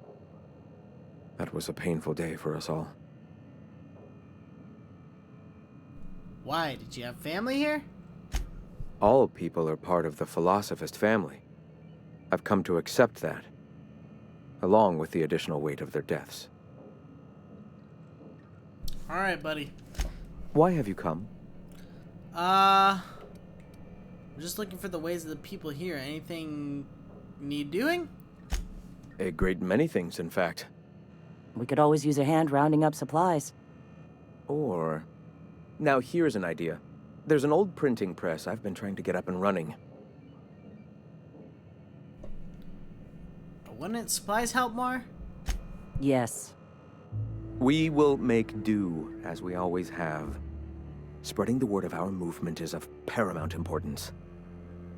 That was a painful day for us all. Why? Did you have family here? All people are part of the Philosophist family. I've come to accept that, along with the additional weight of their deaths. Alright, buddy. Why have you come? I'm just looking for the ways of the people here. Anything need doing? A great many things, in fact. We could always use a hand rounding up supplies. Or... Now here's an idea. There's an old printing press I've been trying to get up and running. Wouldn't supplies help more? Yes. We will make do, as we always have. Spreading the word of our movement is of paramount importance.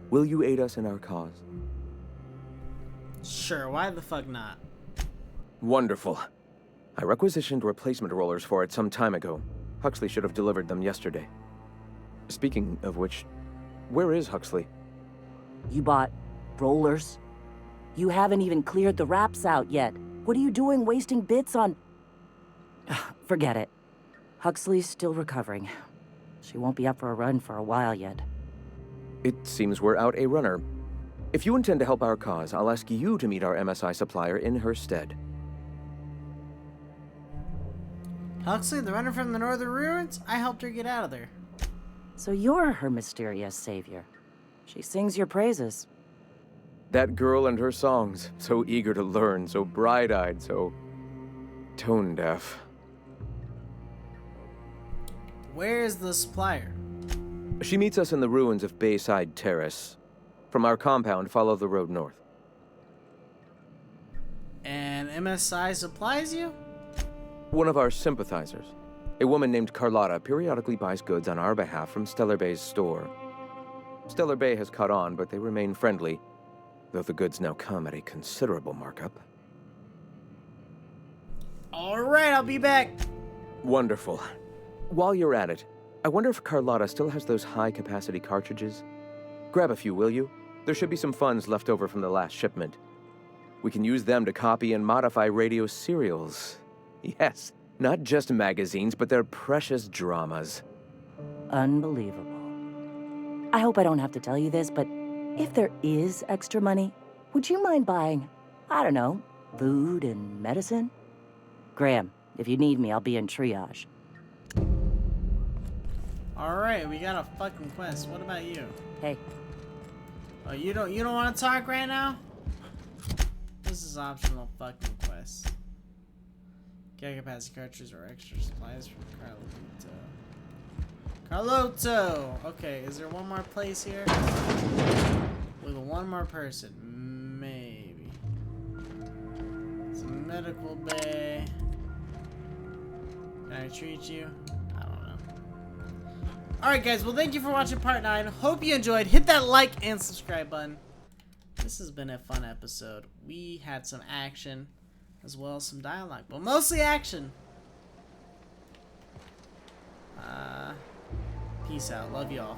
Will you aid us in our cause? Sure, why the fuck not? Wonderful. I requisitioned replacement rollers for it some time ago. Huxley should have delivered them yesterday. Speaking of which, where is Huxley? You bought rollers? You haven't even cleared the wraps out yet. What are you doing wasting bits on... Forget it. Huxley's still recovering. She won't be up for a run for a while yet. It seems we're out a runner. If you intend to help our cause, I'll ask you to meet our MSI supplier in her stead. Huxley, the runner from the Northern Ruins? I helped her get out of there. So you're her mysterious savior. She sings your praises. That girl and her songs, so eager to learn, so bright-eyed, so tone-deaf. Where is the supplier? She meets us in the ruins of Bayside Terrace. From our compound, follow the road north. And MSI supplies you? One of our sympathizers, a woman named Carlotta, periodically buys goods on our behalf from Stellar Bay's store. Stellar Bay has caught on, but they remain friendly, though the goods now come at a considerable markup. Alright, I'll be back. Wonderful. While you're at it, I wonder if Carlotta still has those high-capacity cartridges? Grab a few, will you? There should be some funds left over from the last shipment. We can use them to copy and modify radio serials. Yes, not just magazines, but their precious dramas. Unbelievable. I hope I don't have to tell you this, but if there is extra money, would you mind buying, I don't know, food and medicine? Graham, if you need me, I'll be in triage. Alright, we got a fucking quest. What about you? Hey. Oh, you don't want to talk right now? This is optional fucking quest. Get capacity cartridges or extra supplies from Carlotto. Okay, is there one more place here? With one more person. Maybe. Some medical bay. Can I treat you? I don't know. Alright guys, well thank you for watching part 9. Hope you enjoyed. Hit that like and subscribe button. This has been a fun episode. We had some action as well as some dialogue, but mostly action. Peace out. Love y'all.